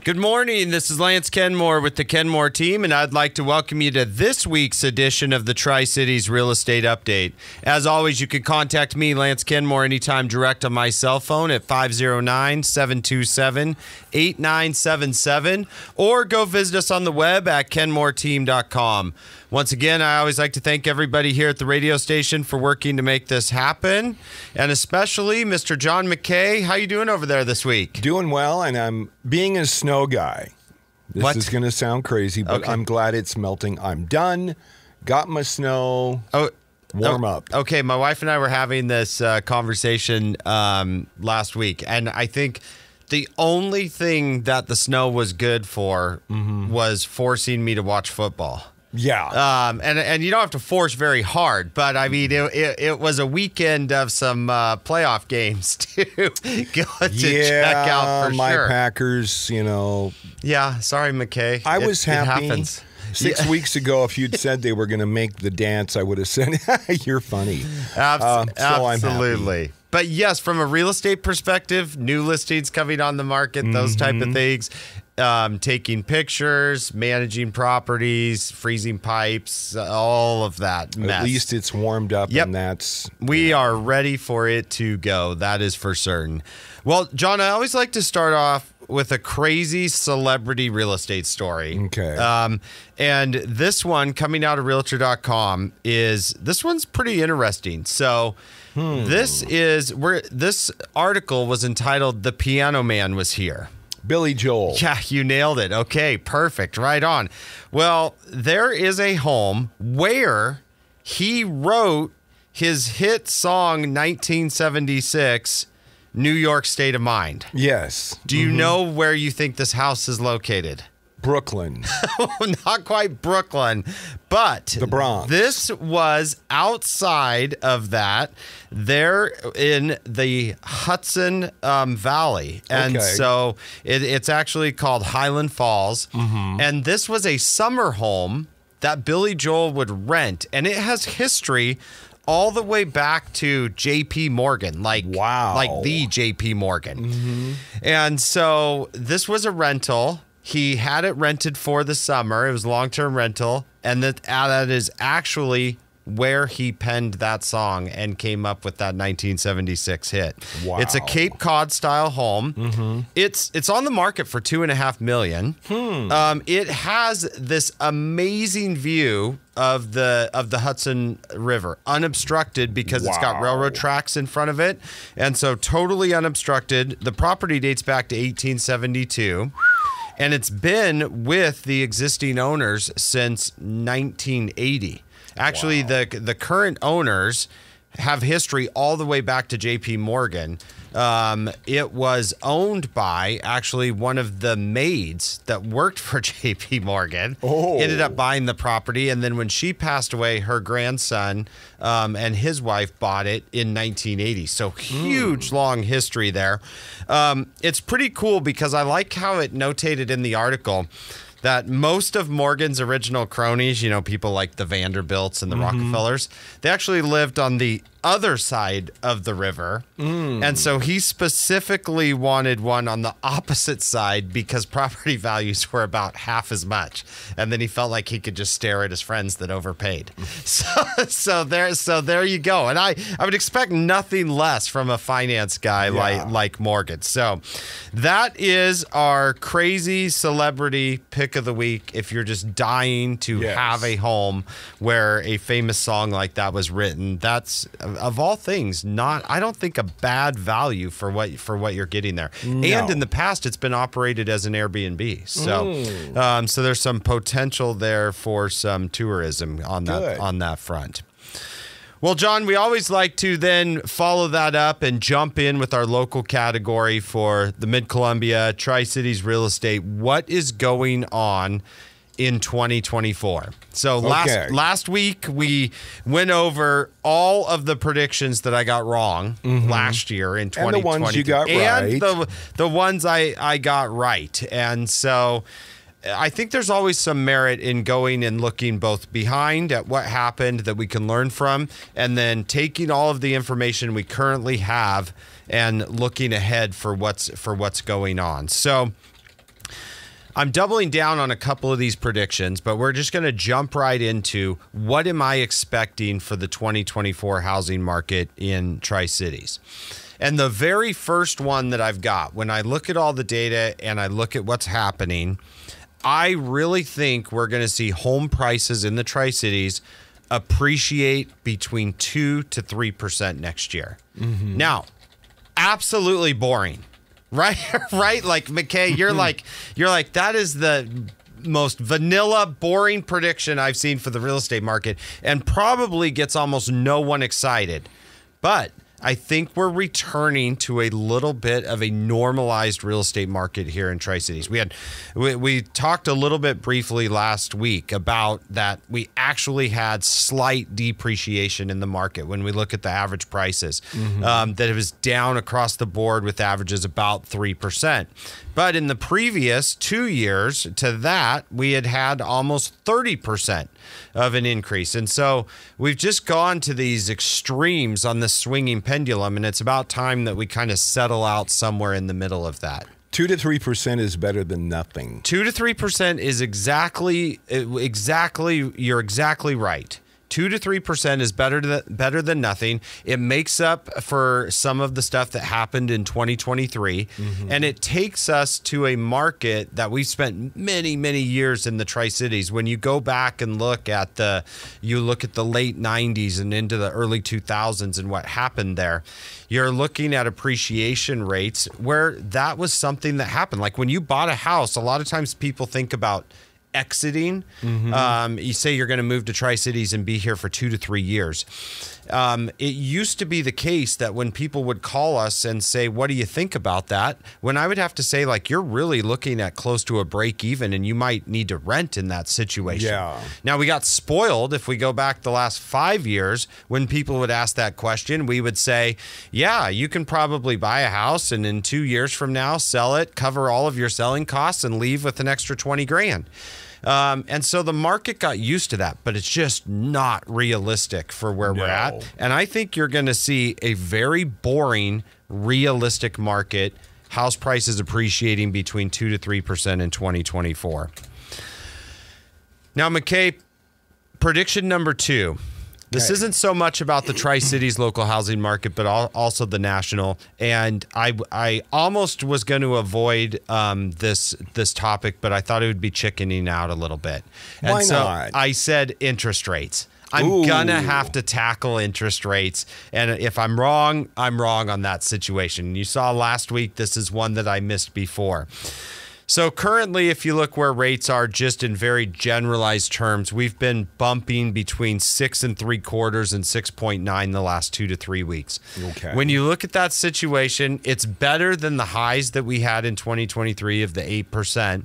Good morning. This is Lance Kenmore with the Kenmore team, and I'd like to welcome you to this week's edition of the Tri-Cities Real Estate Update. As always, you can contact me, Lance Kenmore, anytime direct on my cell phone at 509-727-8977, or go visit us on the web at kenmoreteam.com. Once again, I always like to thank everybody here at the radio station for working to make this happen, and especially Mr. John McKay. How you doing over there this week? Doing well, and I'm being a snow guy. This is going to sound crazy, but I'm glad it's melting. I'm done. Got my snow. Warm up. Okay, my wife and I were having this conversation last week, and I think the only thing that the snow was good for was forcing me to watch football. Yeah. And you don't have to force very hard, but I mean, it was a weekend of some playoff games to go to check out for my sure. Packers, Yeah, sorry, McKay. I was happy. It happens. 6 weeks ago, if you'd said they were going to make the dance, I would have said, you're funny. So Absolutely. I'm happy. But yes, from a real estate perspective, new listings coming on the market, those type of things. Taking pictures, managing properties, freezing pipes, all of that mess. At least it's warmed up, and we are ready for it to go. That is for certain. Well, John, I always like to start off with a crazy celebrity real estate story. Okay. And this one coming out of Realtor.com this one's pretty interesting. So this article was entitled "The Piano Man Was Here." Billy Joel. Yeah, you nailed it. Okay, perfect. Right on. Well, there is a home where he wrote his hit song 1976, New York State of Mind. Yes. Do you know where you think this house is located? Brooklyn. Not quite Brooklyn, but the Bronx. This was outside of that. They're in the Hudson Valley. And so it's actually called Highland Falls. And this was a summer home that Billy Joel would rent. And it has history all the way back to J.P. Morgan, like the J.P. Morgan. And so this was a rental. He had it rented for the summer. It was long-term rental. And that is actually where he penned that song and came up with that 1976 hit. Wow. It's a Cape Cod style home. It's on the market for $2.5 million. It has this amazing view of the Hudson River, unobstructed because it's got railroad tracks in front of it. And so totally unobstructed. The property dates back to 1872. And it's been with the existing owners since 1980. Actually, the current owners have history all the way back to J.P. Morgan. It was owned by actually one of the maids that worked for J.P. Morgan. Ended up buying the property, and then when she passed away, her grandson and his wife bought it in 1980. So huge, long history there. It's pretty cool because I like how it notated in the article that most of Morgan's original cronies, people like the Vanderbilts and the Rockefellers, they actually lived on the other side of the river. And so he specifically wanted one on the opposite side because property values were about half as much. And then he felt like he could just stare at his friends that overpaid. So there you go. And I would expect nothing less from a finance guy like Morgan. So that is our crazy celebrity pick of the week. If you're just dying to have a home where a famous song like that was written, that's, of all things, I don't think a bad value for what you're getting there. No. And in the past, it's been operated as an Airbnb. So so there's some potential there for some tourism on that front. Well, John, we always like to then follow that up and jump in with our local category for the Mid-Columbia, Tri-Cities real estate. What is going on in 2024? So last week we went over all of the predictions that I got wrong last year in 2020. And the ones you got right. And the ones I got right. And so I think there's always some merit in going and looking both behind at what happened that we can learn from, and then taking all of the information we currently have and looking ahead for what's going on. So I'm doubling down on a couple of these predictions, but we're just going to jump right into what am I expecting for the 2024 housing market in Tri-Cities. And the very first one that I've got, when I look at all the data and I look at what's happening, I really think we're going to see home prices in the Tri-Cities appreciate between 2 to 3% next year. Mm-hmm. Now, absolutely boring, right? Right? Like, McKay, you're like, that is the most vanilla, boring prediction I've seen for the real estate market, and probably gets almost no one excited. But I think we're returning to a little bit of a normalized real estate market here in Tri-Cities. We talked a little bit briefly last week about that we actually had slight depreciation in the market when we look at the average prices, that it was down across the board with averages about 3%. But in the previous 2 years to that, we had almost 30% of an increase. And so we've just gone to these extremes on the swinging pendulum, and it's about time that we kind of settle out somewhere in the middle of that. 2 to 3% is better than nothing. 2 to 3% is exactly, you're exactly right. 2 to 3% is better than nothing. It makes up for some of the stuff that happened in 2023, and it takes us to a market that we've spent many, many years in the Tri-Cities. When you go back and look at the late 90s and into the early 2000s and what happened there, you're looking at appreciation rates where that was something that happened. Like when you bought a house, a lot of times people think about exiting. You say you're going to move to Tri-Cities and be here for 2 to 3 years. It used to be the case that when people would call us and say, what do you think about that? When I would have to say, like, you're really looking at close to a break even and you might need to rent in that situation. Yeah. Now, we got spoiled. If we go back the last 5 years, when people would ask that question, we would say, yeah, you can probably buy a house and in 2 years from now, sell it, cover all of your selling costs and leave with an extra 20 grand. And so the market got used to that, but it's just not realistic for where we're at. And I think you're going to see a very boring, realistic market, house prices appreciating between 2 to 3% in 2024. Now, McKay, prediction number 2. This isn't so much about the Tri-Cities local housing market, but also the national. And I almost was going to avoid this topic, but I thought it would be chickening out a little bit. And Why so not? I said interest rates. I'm going to have to tackle interest rates. And if I'm wrong, I'm wrong on that situation. You saw last week, this is one that I missed before. So currently, if you look where rates are just in very generalized terms, we've been bumping between 6 3/4 and 6.9 the last 2 to 3 weeks. Okay. When you look at that situation, it's better than the highs that we had in 2023 of the 8%,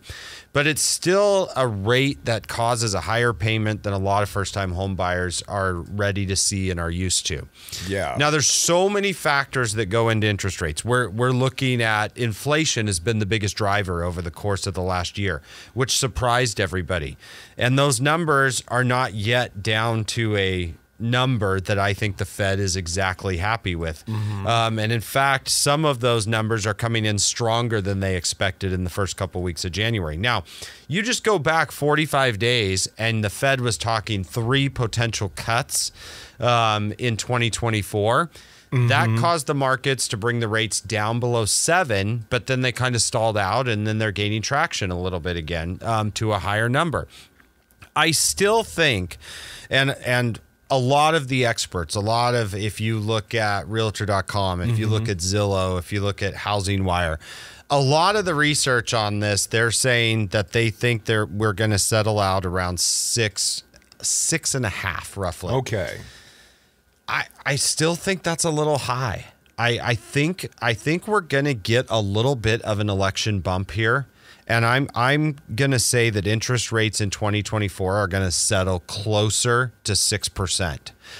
but it's still a rate that causes a higher payment than a lot of first-time home buyers are ready to see and are used to. Yeah. Now, there's so many factors that go into interest rates. We're looking at inflation has been the biggest driver over the course of the last year, which surprised everybody. And those numbers are not yet down to a number that I think the Fed is exactly happy with. And in fact, some of those numbers are coming in stronger than they expected in the first couple weeks of January. Now, you just go back 45 days and the Fed was talking 3 potential cuts in 2024. That caused the markets to bring the rates down below 7, but then they kind of stalled out and then they're gaining traction a little bit again to a higher number. I still think, and a lot of the experts, if you look at Realtor.com, if you look at Zillow, if you look at Housing Wire, a lot of the research on this, they're saying that they think we're going to settle out around 6.5 roughly. Okay. I still think that's a little high. I think we're going to get a little bit of an election bump here. And I'm going to say that interest rates in 2024 are going to settle closer to 6%.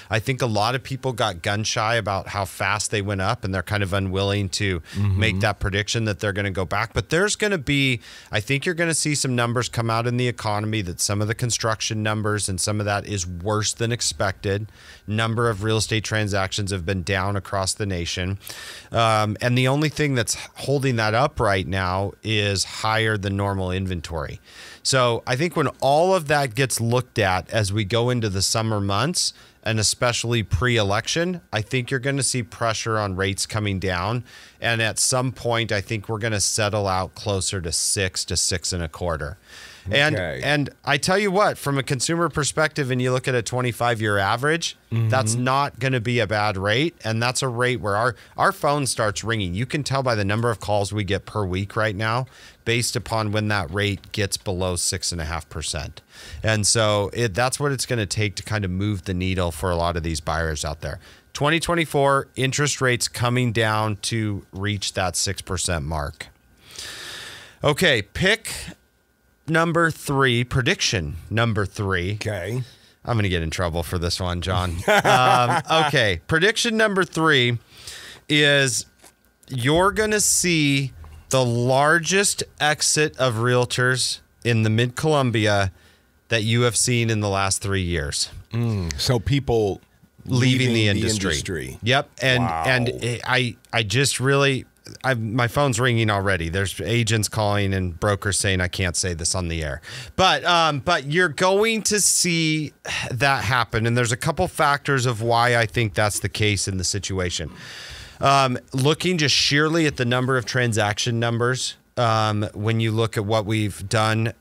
I think a lot of people got gun shy about how fast they went up, and they're kind of unwilling to make that prediction that they're going to go back. But there's going to be, I think you're going to see some numbers come out in the economy that some of the construction numbers and some of that is worse than expected. Number of real estate transactions have been down across the nation. And the only thing that's holding that up right now is higher than normal inventory. So I think when all of that gets looked at as we go into the summer months, and especially pre-election, I think you're going to see pressure on rates coming down. And at some point, I think we're going to settle out closer to 6 to 6.25. And I tell you what, from a consumer perspective, and you look at a 25-year average, that's not going to be a bad rate. And that's a rate where our phone starts ringing. You can tell by the number of calls we get per week right now based upon when that rate gets below 6.5%. And so that's what it's going to take to kind of move the needle for a lot of these buyers out there. 2024, interest rates coming down to reach that 6% mark. Okay, pick number 3, prediction number 3. Okay. I'm going to get in trouble for this one, John. Okay, prediction number 3 is you're going to see the largest exit of realtors in the Mid-Columbia that you have seen in the last 3 years. So people leaving the industry. Yep. And wow. And I just really, my phone's ringing already. There's agents calling and brokers saying I can't say this on the air. But you're going to see that happen. And there's a couple factors of why I think that's the case in the situation. Looking just sheerly at the number of transaction numbers, when you look at what we've done,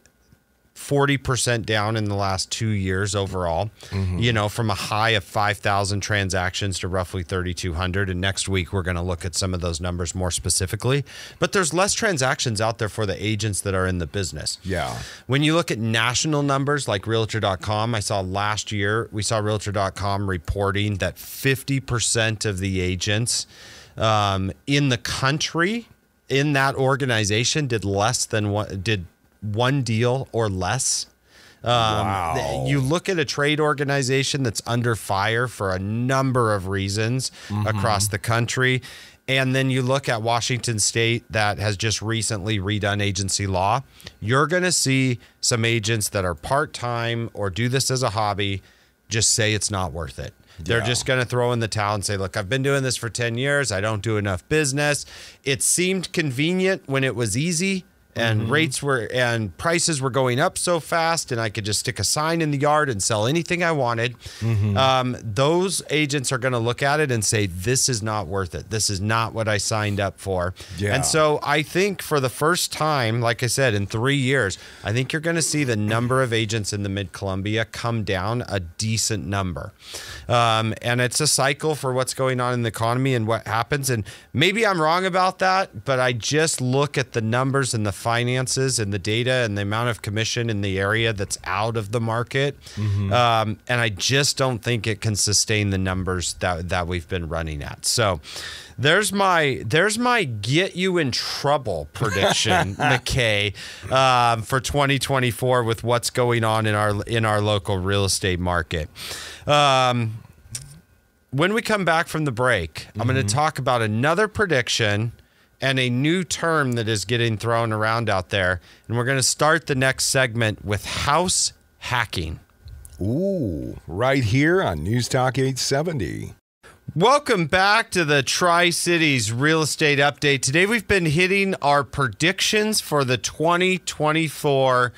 40% down in the last 2 years overall, from a high of 5,000 transactions to roughly 3,200. And next week, we're going to look at some of those numbers more specifically. But there's less transactions out there for the agents that are in the business. Yeah. When you look at national numbers like Realtor.com, we saw Realtor.com reporting that 50% of the agents in the country in that organization did one deal or less. Wow. You look at a trade organization that's under fire for a number of reasons across the country. And then you look at Washington State that has just recently redone agency law. You're going to see some agents that are part-time or do this as a hobby just say it's not worth it. They're just going to throw in the towel and say, look, I've been doing this for 10 years. I don't do enough business. It seemed convenient when it was easy. And rates and prices were going up so fast, and I could just stick a sign in the yard and sell anything I wanted. Those agents are going to look at it and say, this is not worth it. This is not what I signed up for. Yeah. And so I think for the first time, like I said, in 3 years, I think you're going to see the number of agents in the Mid-Columbia come down a decent number. And it's a cycle for what's going on in the economy and what happens. And maybe I'm wrong about that, but I just look at the numbers and the finances and the data and the amount of commission in the area that's out of the market. And I just don't think it can sustain the numbers that we've been running at. So there's my get you in trouble prediction, McKay, for 2024 with what's going on in our local real estate market. When we come back from the break, I'm going to talk about another prediction and a new term that is getting thrown around out there. And we're going to start the next segment with house hacking. Ooh, right here on News Talk 870. Welcome back to the Tri-Cities Real Estate Update. Today we've been hitting our predictions for the 2024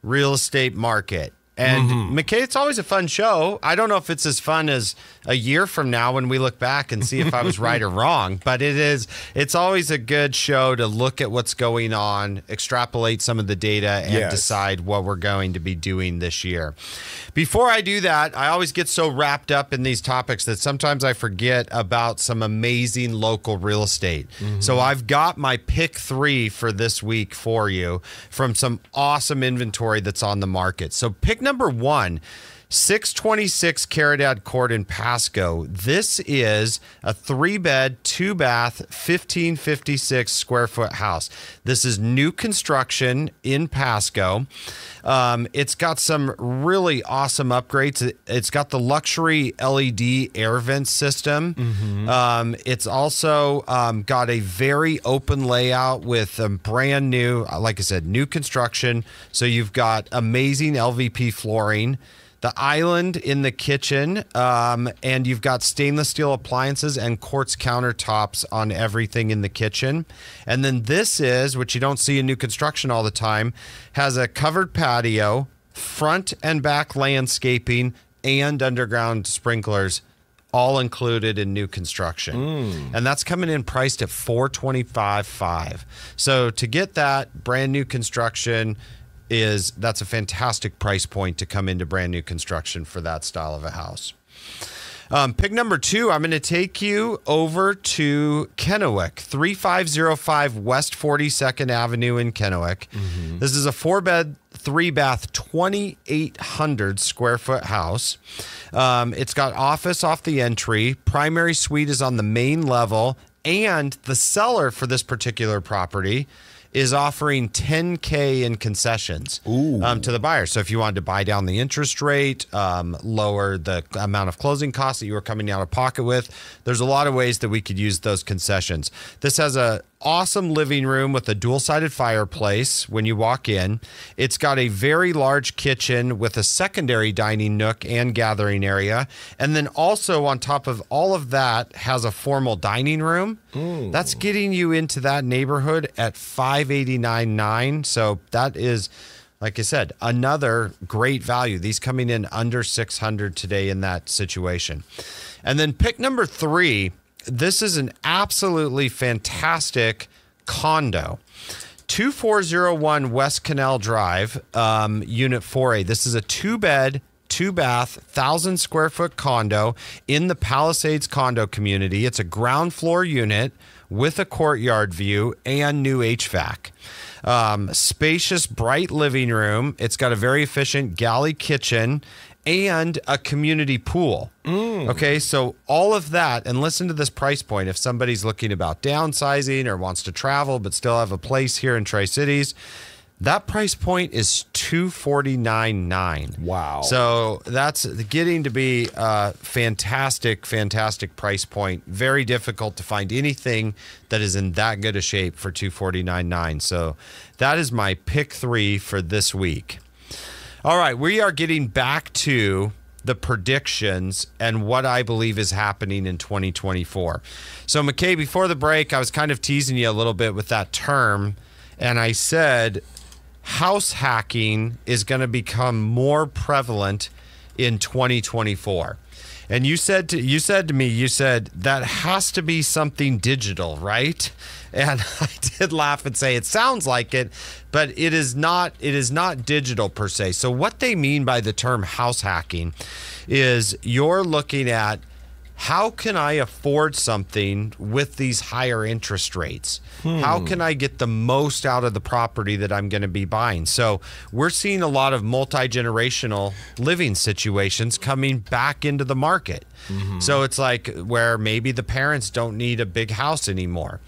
real estate market. And McKay, it's always a fun show. I don't know if it's as fun as a year from now when we look back and see if I was right or wrong, but it's always a good show to look at what's going on, extrapolate some of the data, and decide what we're going to be doing this year. Before I do that, I always get so wrapped up in these topics that sometimes I forget about some amazing local real estate. So I've got my pick 3 for this week for you from some awesome inventory that's on the market. So pick number 1, 626 Caridad Court in Pasco. This is a 3-bed, 2-bath, 1556 square foot house. This is new construction in Pasco. It's got some really awesome upgrades. It's got the luxury LED air vent system. Mm-hmm. It's also got a very open layout with brand new, like I said, new construction. So you've got amazing LVP flooring, the island in the kitchen, and you've got stainless steel appliances and quartz countertops on everything in the kitchen. And then this is, which you don't see in new construction all the time, has a covered patio, front and back landscaping, and underground sprinklers, all included in new construction. And that's coming in priced at $425,500. So to get that brand new construction, that's a fantastic price point to come into brand new construction for that style of a house. Pick number 2, I'm going to take you over to Kennewick, 3505 West 42nd Avenue in Kennewick. Mm-hmm. This is a 4-bed, 3-bath, 2,800 square foot house. It's got office off the entry. Primary suite is on the main level. And the seller for this particular property is offering $10,000 in concessions to the buyer. So if you wanted to buy down the interest rate, lower the amount of closing costs that you were coming out of pocket with, there's a lot of ways that we could use those concessions. This has a awesome living room with a dual-sided fireplace when you walk in. It's got a very large kitchen with a secondary dining nook and gathering area. And then also on top of all of that has a formal dining room. That's getting you into that neighborhood at $589,900. So that is, like I said, another great value. These coming in under $600 today in that situation. And then pick number 3. This is an absolutely fantastic condo. 2401 West Canal Drive, Unit 4A. This is a 2-bed, 2-bath, 1,000 square foot condo in the Palisades condo community. It's a ground floor unit with a courtyard view and new HVAC. Spacious, bright living room. It's got a very efficient galley kitchen and a community pool. Okay, so all of that, and listen to this price point. If somebody's looking about downsizing or wants to travel but still have a place here in Tri-Cities, that price point is $249,900. Wow. So that's getting to be a fantastic, fantastic price point. Very difficult to find anything that is in that good a shape for $249,900. So that is my pick 3 for this week. All right, we are getting back to the predictions and what I believe is happening in 2024. So, McKay, before the break, I was kind of teasing you a little bit with that term, and I said house hacking is going to become more prevalent in 2024. And you said to me, that has to be something digital, right? And I did laugh and say, it sounds like it, but it is not digital per se. So what they mean by the term house hacking is you're looking at, how can I afford something with these higher interest rates? How can I get the most out of the property that I'm going to be buying? So we're seeing a lot of multi-generational living situations coming back into the market. So it's like where maybe the parents don't need a big house anymore.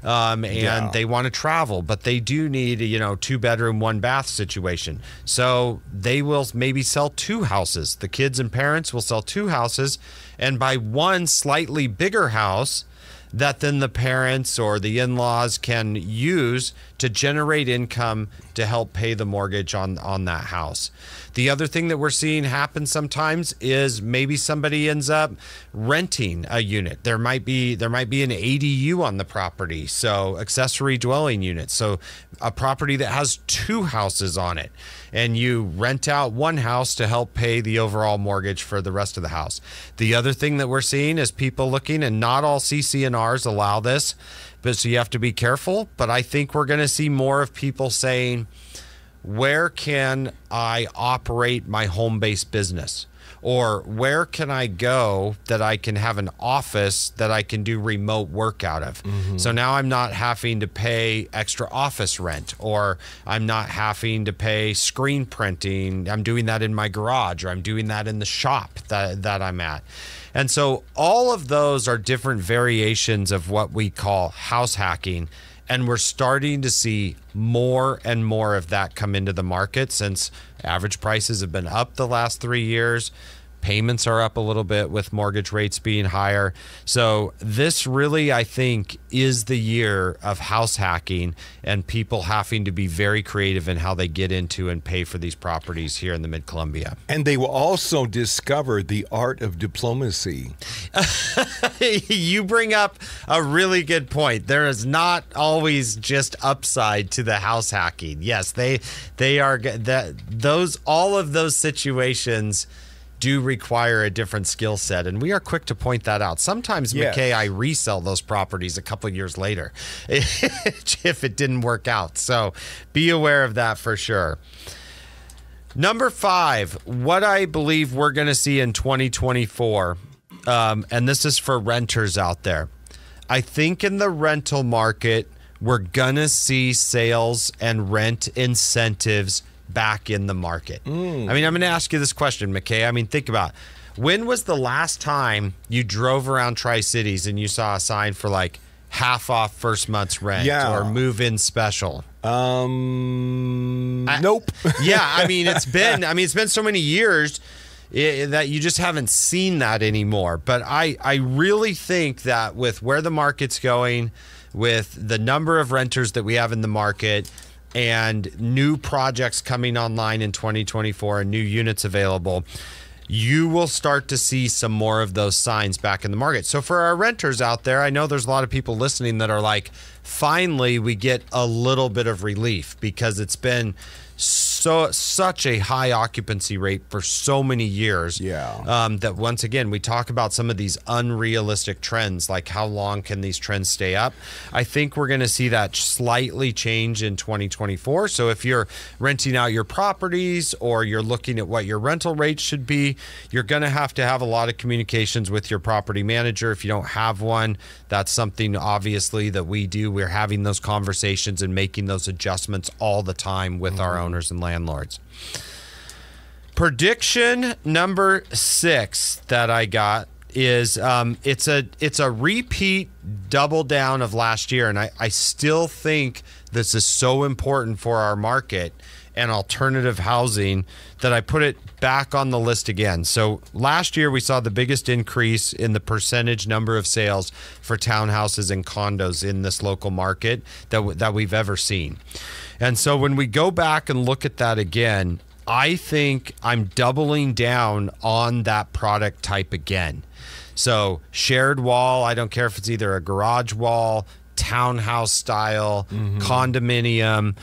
And they want to travel, but they do need a 2-bedroom, 1-bath situation. So they will maybe sell 2 houses. The kids and parents will sell 2 houses and buy one slightly bigger house that then the parents or the in-laws can use to generate income to help pay the mortgage on that house. The other thing that we're seeing happen sometimes is maybe somebody ends up renting a unit. There might be an ADU on the property, so accessory dwelling unit. So a property that has 2 houses on it, and you rent out one house to help pay the overall mortgage for the rest of the house. The other thing that we're seeing is people looking, and not all CC&Rs allow this, but so you have to be careful. But I think we're going to see more of people saying, where can I operate my home-based business? Or where can I go that I can have an office that I can do remote work out of? So now I'm not having to pay extra office rent, or I'm not having to pay screen printing. I'm doing that in my garage, or I'm doing that in the shop that I'm at. And so all of those are different variations of what we call house hacking. And we're starting to see more and more of that come into the market since average prices have been up the last 3 years. Payments are up a little bit with mortgage rates being higher. So this really, I think, is the year of house hacking and people having to be very creative in how they get into and pay for these properties here in the Mid-Columbia. And they will also discover the art of diplomacy. You bring up a really good point. There is not always just upside to the house hacking. Yes, they are all of those situations do require a different skill set, and we are quick to point that out. Sometimes, McKay, I resell those properties a couple of years later if it didn't work out. So be aware of that for sure. Number 5, what I believe we're going to see in 2024, and this is for renters out there. I think in the rental market, we're going to see sales and rent incentives back in the market. I mean, I'm going to ask you this question, McKay. I mean, think about it. When was the last time you drove around Tri-Cities and you saw a sign for like half off first month's rent or move-in special? Nope. Yeah, I mean, it's been so many years that you just haven't seen that anymore. But I really think that with where the market's going, with the number of renters that we have in the market, and new projects coming online in 2024 and new units available, you will start to see some more of those signs back in the market. So for our renters out there, I know there's a lot of people listening that are like, finally, we get a little bit of relief because it's been such a high occupancy rate for so many years. That once again, we talk about some of these unrealistic trends, like how long can these trends stay up? I think we're going to see that slightly change in 2024. So if you're renting out your properties or you're looking at what your rental rates should be, you're going to have a lot of communications with your property manager. If you don't have one, that's something obviously that we do. We're having those conversations and making those adjustments all the time with our owners and landlords. Prediction number 6 that I got is it's a repeat double down of last year, and I still think this is so important for our market and alternative housing that I put it back on the list again. So last year we saw the biggest increase in the percentage number of sales for townhouses and condos in this local market that we've ever seen. And so when we go back and look at that again, I think I'm doubling down on that product type again. So shared wall, I don't care if it's either a garage wall, townhouse style, condominium.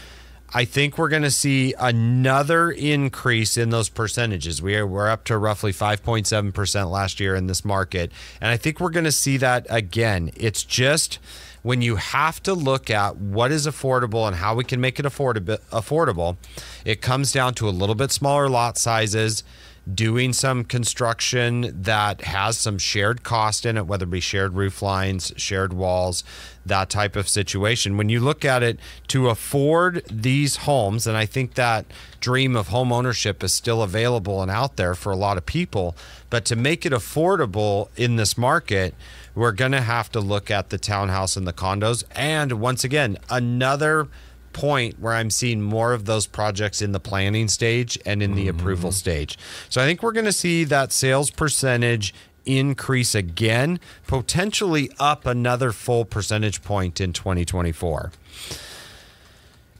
I think we're going to see another increase in those percentages. We're up to roughly 5.7% last year in this market. And I think we're going to see that again. It's just when you have to look at what is affordable and how we can make it affordable, it comes down to a little bit smaller lot sizes, doing some construction that has some shared cost in it, whether it be shared roof lines, shared walls, that type of situation. When you look at it to afford these homes, and I think that dream of home ownership is still available and out there for a lot of people, but to make it affordable in this market, we're going to have to look at the townhouse and the condos. And once again, another point where I'm seeing more of those projects in the planning stage and in the approval stage. So I think we're going to see that sales percentage increase again, potentially up another full percentage point in 2024.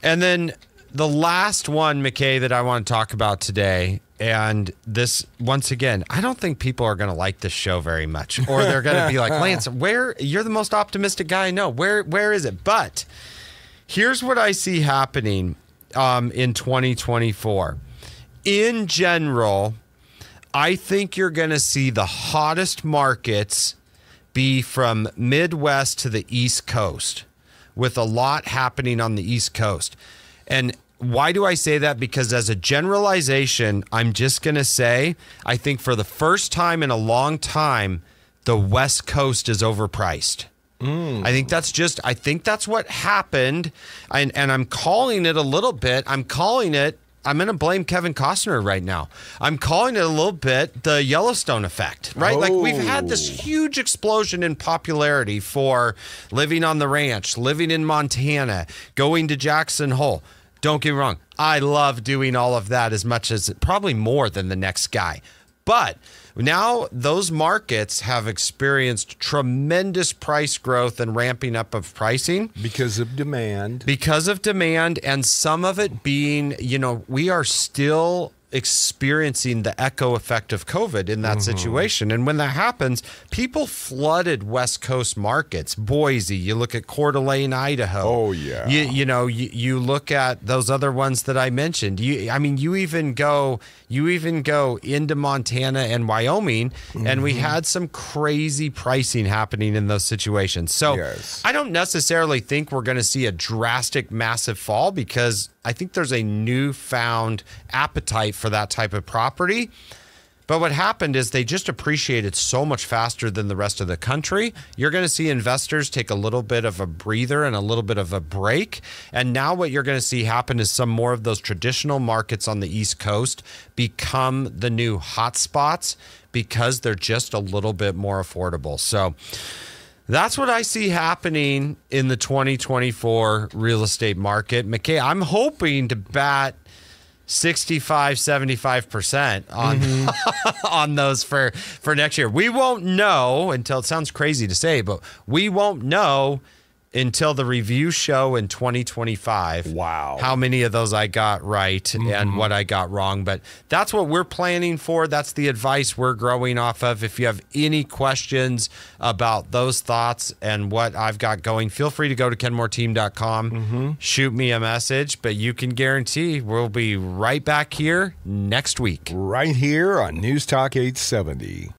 And then the last one, McKay, that I want to talk about today, and this, once again, I don't think people are going to like this show very much, or they're going to be like, Lance, you're the most optimistic guy I know. Where is it? But here's what I see happening in 2024. In general, I think you're going to see the hottest markets be from Midwest to the East Coast, with a lot happening on the East Coast. And why do I say that? Because as a generalization, I'm just going to say, I think for the first time in a long time, the West Coast is overpriced. I think that's what happened. And I'm calling it a little bit. I'm going to blame Kevin Costner right now. I'm calling it a little bit the Yellowstone effect, right? Like we've had this huge explosion in popularity for living on the ranch, living in Montana, going to Jackson Hole. Don't get me wrong. I love doing all of that as much as probably more than the next guy. But now those markets have experienced tremendous price growth and ramping up of pricing. Because of demand. And some of it being, we are still experiencing the echo effect of COVID in that situation. And when that happens, people flooded West Coast markets. Boise, you look at Coeur d'Alene, Idaho. Oh, yeah. You look at those other ones that I mentioned. You even go into Montana and Wyoming, and we had some crazy pricing happening in those situations. So yes. I don't necessarily think we're going to see a drastic, massive fall because I think there's a newfound appetite for that type of property. But what happened is they just appreciated so much faster than the rest of the country. You're going to see investors take a little bit of a breather and a little bit of a break. And now what you're going to see happen is some more of those traditional markets on the East Coast become the new hotspots because they're just a little bit more affordable. So that's what I see happening in the 2024 real estate market. McKay, I'm hoping to bat 65-75% on those for next year. We won't know until, it sounds crazy to say, but we won't know until the review show in 2025. Wow. How many of those I got right and what I got wrong. But that's what we're planning for. That's the advice we're growing off of. If you have any questions about those thoughts and what I've got going, feel free to go to kenmoreteam.com, shoot me a message, but you can guarantee we'll be right back here next week. Right here on News Talk 870.